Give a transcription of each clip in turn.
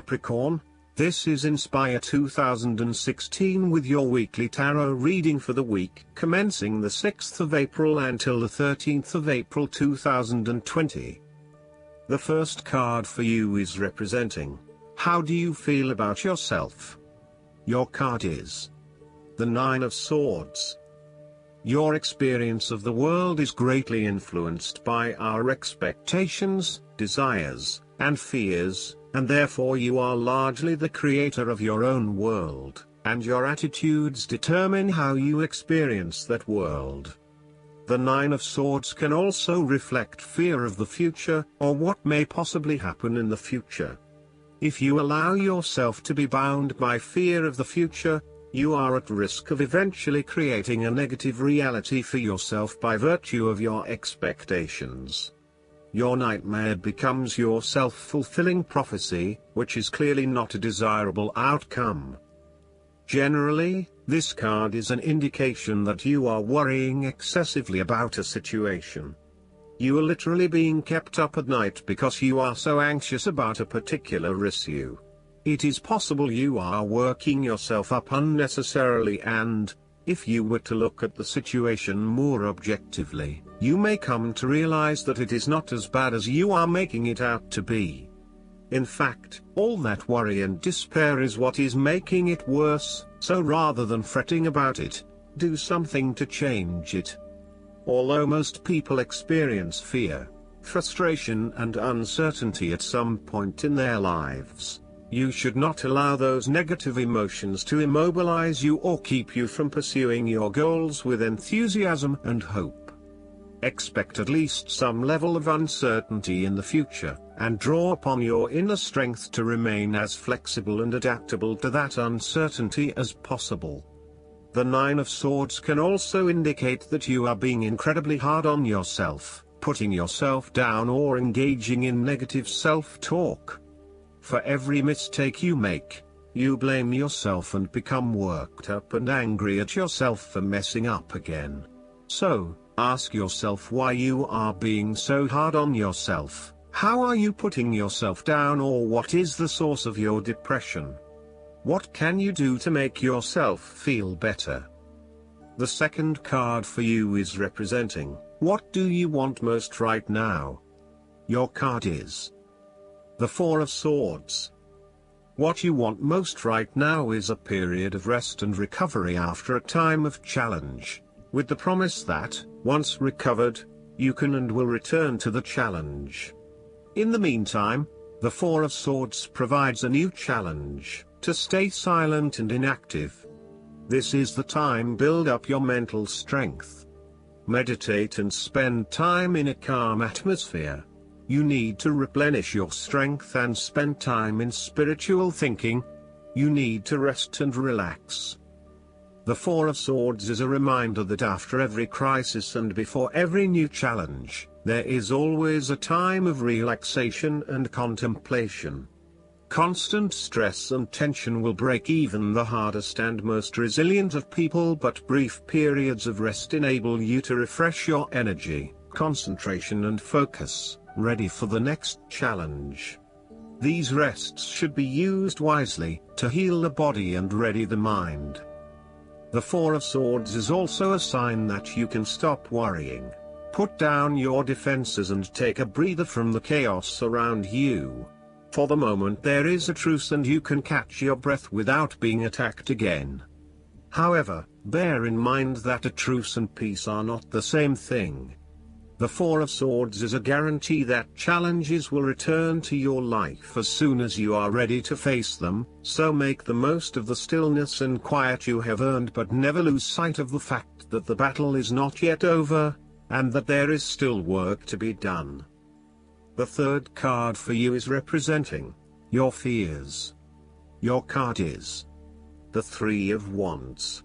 Capricorn. This is Inspire 2016 with your weekly tarot reading for the week commencing the 6th of April until the 13th of April 2020. The first card for you is representing, how do you feel about yourself? Your card is the Nine of Swords. Your experience of the world is greatly influenced by our expectations, desires, and fears, and therefore you are largely the creator of your own world, and your attitudes determine how you experience that world. The Nine of Swords can also reflect fear of the future, or what may possibly happen in the future. If you allow yourself to be bound by fear of the future, you are at risk of eventually creating a negative reality for yourself by virtue of your expectations. Your nightmare becomes your self-fulfilling prophecy, which is clearly not a desirable outcome. Generally, this card is an indication that you are worrying excessively about a situation. You are literally being kept up at night because you are so anxious about a particular issue. It is possible you are working yourself up unnecessarily, and, if you were to look at the situation more objectively, you may come to realize that it is not as bad as you are making it out to be. In fact, all that worry and despair is what is making it worse, so rather than fretting about it, do something to change it. Although most people experience fear, frustration and uncertainty at some point in their lives, you should not allow those negative emotions to immobilize you or keep you from pursuing your goals with enthusiasm and hope. Expect at least some level of uncertainty in the future, and draw upon your inner strength to remain as flexible and adaptable to that uncertainty as possible. The Nine of Swords can also indicate that you are being incredibly hard on yourself, putting yourself down or engaging in negative self-talk. For every mistake you make, you blame yourself and become worked up and angry at yourself for messing up again. So, ask yourself why you are being so hard on yourself. How are you putting yourself down, or what is the source of your depression? What can you do to make yourself feel better? The second card for you is representing, what do you want most right now? Your card is the Four of Swords. What you want most right now is a period of rest and recovery after a time of challenge, with the promise that, once recovered, you can and will return to the challenge. In the meantime, the Four of Swords provides a new challenge, to stay silent and inactive. This is the time to build up your mental strength. Meditate and spend time in a calm atmosphere. You need to replenish your strength and spend time in spiritual thinking. You need to rest and relax. The Four of Swords is a reminder that after every crisis and before every new challenge, there is always a time of relaxation and contemplation. Constant stress and tension will break even the hardest and most resilient of people, but brief periods of rest enable you to refresh your energy, concentration and focus, ready for the next challenge. These rests should be used wisely, to heal the body and ready the mind. The Four of Swords is also a sign that you can stop worrying, put down your defenses and take a breather from the chaos around you. For the moment there is a truce and you can catch your breath without being attacked again. However, bear in mind that a truce and peace are not the same thing. The Four of Swords is a guarantee that challenges will return to your life as soon as you are ready to face them, so make the most of the stillness and quiet you have earned, but never lose sight of the fact that the battle is not yet over, and that there is still work to be done. The third card for you is representing your fears. Your card is the Three of Wands.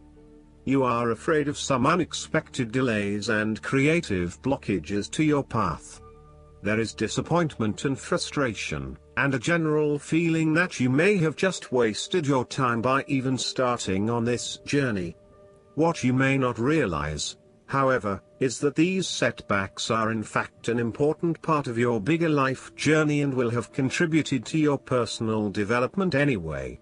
You are afraid of some unexpected delays and creative blockages to your path. There is disappointment and frustration, and a general feeling that you may have just wasted your time by even starting on this journey. What you may not realize, however, is that these setbacks are in fact an important part of your bigger life journey and will have contributed to your personal development anyway.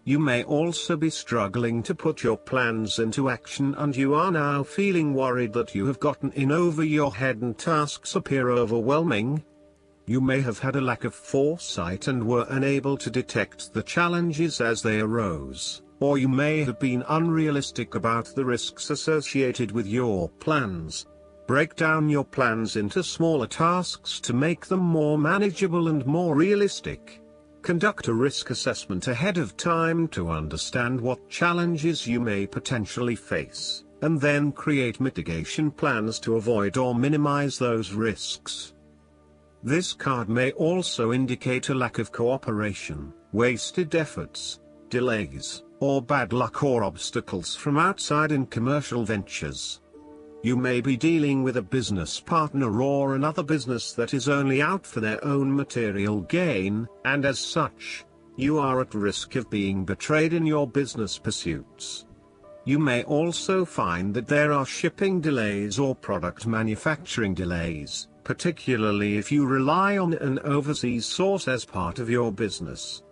You may also be struggling to put your plans into action, and you are now feeling worried that you have gotten in over your head and tasks appear overwhelming. You may have had a lack of foresight and were unable to detect the challenges as they arose, or you may have been unrealistic about the risks associated with your plans. Break down your plans into smaller tasks to make them more manageable and more realistic. Conduct a risk assessment ahead of time to understand what challenges you may potentially face, and then create mitigation plans to avoid or minimize those risks. This card may also indicate a lack of cooperation, wasted efforts, delays, or bad luck or obstacles from outside in commercial ventures. You may be dealing with a business partner or another business that is only out for their own material gain, and as such, you are at risk of being betrayed in your business pursuits. You may also find that there are shipping delays or product manufacturing delays, particularly if you rely on an overseas source as part of your business.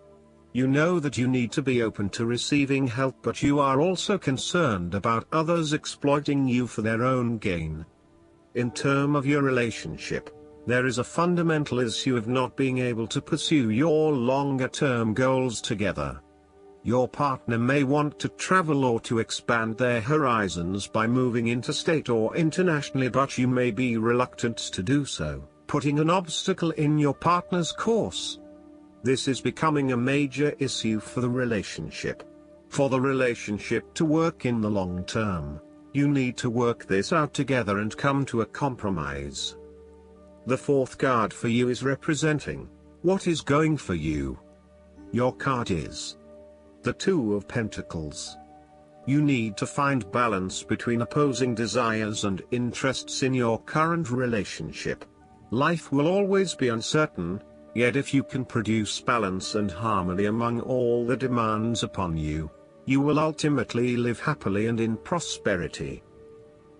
You know that you need to be open to receiving help, but you are also concerned about others exploiting you for their own gain. In terms of your relationship, there is a fundamental issue of not being able to pursue your longer-term goals together. Your partner may want to travel or to expand their horizons by moving interstate or internationally, but you may be reluctant to do so, putting an obstacle in your partner's course. This is becoming a major issue for the relationship. For the relationship to work in the long term, you need to work this out together and come to a compromise. The fourth card for you is representing what is going for you. Your card is the Two of Pentacles. You need to find balance between opposing desires and interests in your current relationship. Life will always be uncertain, yet if you can produce balance and harmony among all the demands upon you, you will ultimately live happily and in prosperity.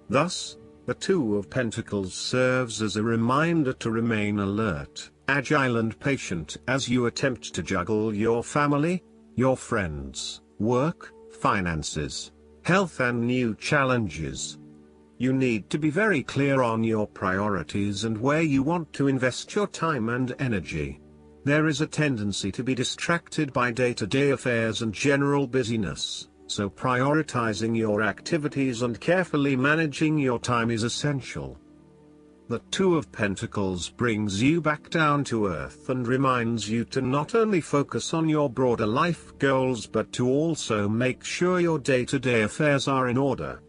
Thus, the Two of Pentacles serves as a reminder to remain alert, agile and patient as you attempt to juggle your family, your friends, work, finances, health and new challenges. You need to be very clear on your priorities and where you want to invest your time and energy. There is a tendency to be distracted by day-to-day affairs and general busyness, so prioritizing your activities and carefully managing your time is essential. The Two of Pentacles brings you back down to earth and reminds you to not only focus on your broader life goals but to also make sure your day-to-day affairs are in order.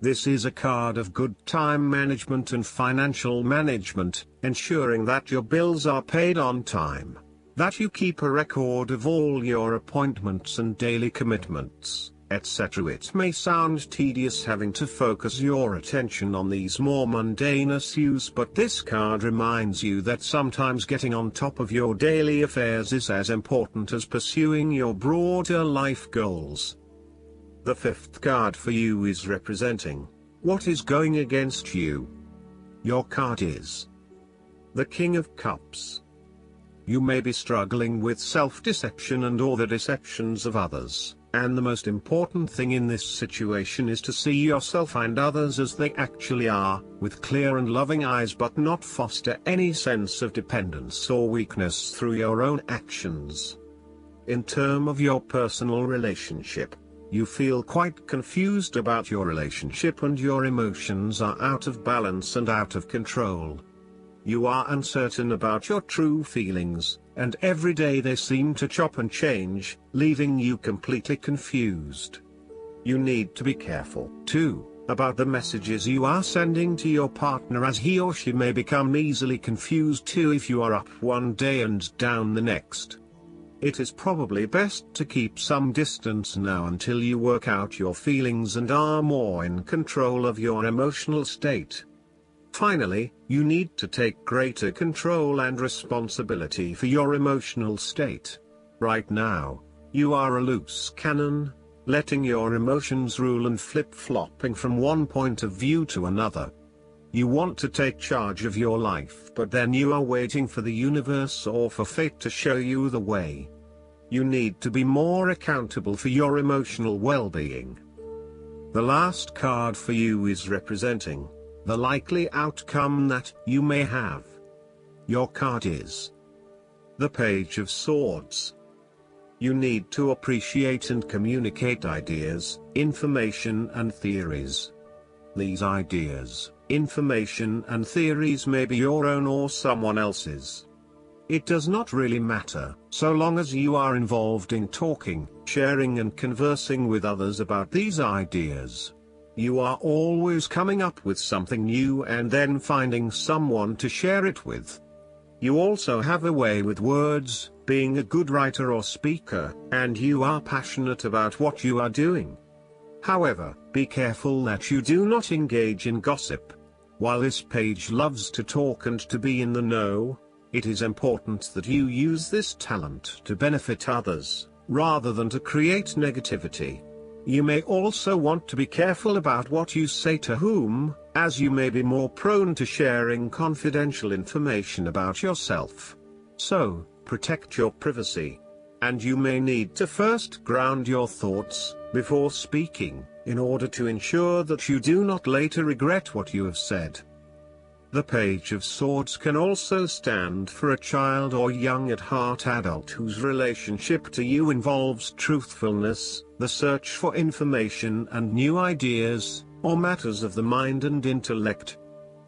This is a card of good time management and financial management, ensuring that your bills are paid on time, that you keep a record of all your appointments and daily commitments, etc. It may sound tedious having to focus your attention on these more mundane issues, but this card reminds you that sometimes getting on top of your daily affairs is as important as pursuing your broader life goals. The fifth card for you is representing what is going against you. Your card is the King of Cups. You may be struggling with self-deception and or the deceptions of others, and the most important thing in this situation is to see yourself and others as they actually are, with clear and loving eyes, but not foster any sense of dependence or weakness through your own actions. In terms of your personal relationship, you feel quite confused about your relationship and your emotions are out of balance and out of control. You are uncertain about your true feelings, and every day they seem to chop and change, leaving you completely confused. You need to be careful, too, about the messages you are sending to your partner, as he or she may become easily confused too if you are up one day and down the next. It is probably best to keep some distance now until you work out your feelings and are more in control of your emotional state. Finally, you need to take greater control and responsibility for your emotional state. Right now, you are a loose cannon, letting your emotions rule and flip-flopping from one point of view to another. You want to take charge of your life, but then you are waiting for the universe or for fate to show you the way. You need to be more accountable for your emotional well-being. The last card for you is representing the likely outcome that you may have. Your card is the Page of Swords. You need to appreciate and communicate ideas, information and theories. These ideas, information and theories may be your own or someone else's. It does not really matter, so long as you are involved in talking, sharing and conversing with others about these ideas. You are always coming up with something new and then finding someone to share it with. You also have a way with words, being a good writer or speaker, and you are passionate about what you are doing. However, be careful that you do not engage in gossip. While this page loves to talk and to be in the know, it is important that you use this talent to benefit others, rather than to create negativity. You may also want to be careful about what you say to whom, as you may be more prone to sharing confidential information about yourself. So, protect your privacy. And you may need to first ground your thoughts, before speaking, in order to ensure that you do not later regret what you have said. The Page of Swords can also stand for a child or young at heart adult whose relationship to you involves truthfulness, the search for information and new ideas, or matters of the mind and intellect.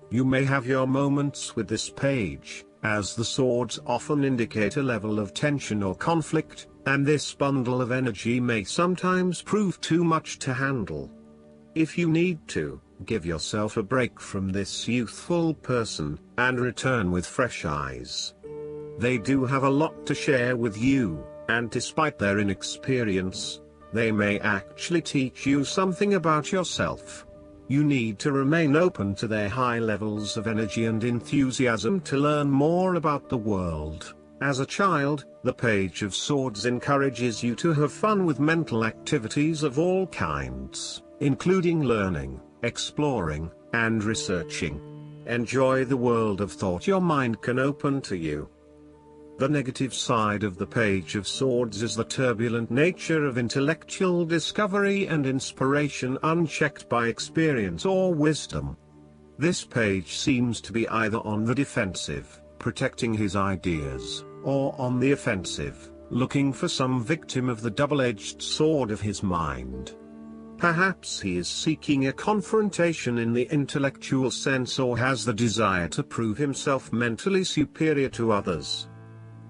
You may have your moments with this page, as the swords often indicate a level of tension or conflict, and this bundle of energy may sometimes prove too much to handle. If you need to, give yourself a break from this youthful person, and return with fresh eyes. They do have a lot to share with you, and despite their inexperience, they may actually teach you something about yourself. You need to remain open to their high levels of energy and enthusiasm to learn more about the world. As a child, the Page of Swords encourages you to have fun with mental activities of all kinds, including learning, exploring, and researching. Enjoy the world of thought your mind can open to you. The negative side of the Page of Swords is the turbulent nature of intellectual discovery and inspiration unchecked by experience or wisdom. This page seems to be either on the defensive, protecting his ideas, or on the offensive, looking for some victim of the double-edged sword of his mind. Perhaps he is seeking a confrontation in the intellectual sense or has the desire to prove himself mentally superior to others.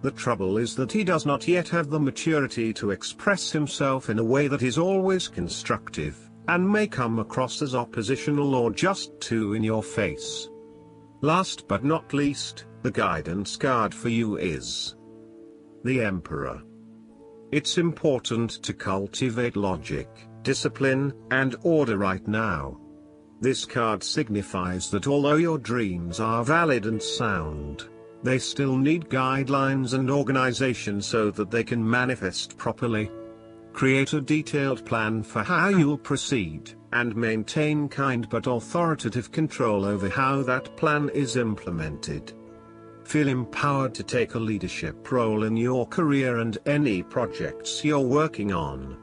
The trouble is that he does not yet have the maturity to express himself in a way that is always constructive, and may come across as oppositional or just too in your face. Last but not least, the guidance card for you is the Emperor. It's important to cultivate logic, discipline, and order right now. This card signifies that although your dreams are valid and sound, they still need guidelines and organization so that they can manifest properly. Create a detailed plan for how you'll proceed, and maintain kind but authoritative control over how that plan is implemented. Feel empowered to take a leadership role in your career and any projects you're working on.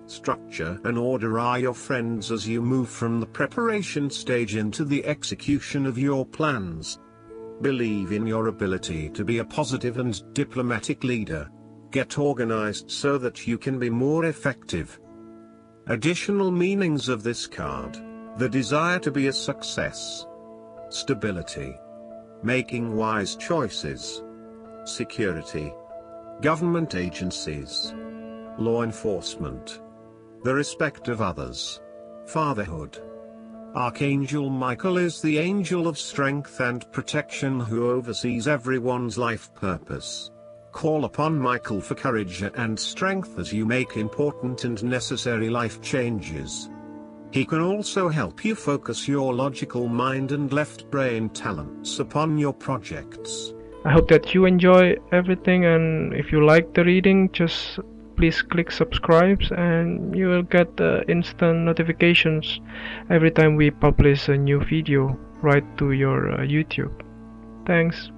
Structure and order are your friends as you move from the preparation stage into the execution of your plans. Believe in your ability to be a positive and diplomatic leader. Get organized so that you can be more effective. Additional meanings of this card: the desire to be a success, stability, making wise choices, security, government agencies, law enforcement, the respect of others, fatherhood. Archangel Michael is the angel of strength and protection who oversees everyone's life purpose. Call upon Michael for courage and strength as you make important and necessary life changes. He can also help you focus your logical mind and left brain talents upon your projects. I hope that you enjoy everything, and if you like the reading, just please click subscribe, and you will get instant notifications every time we publish a new video right to your YouTube. Thanks.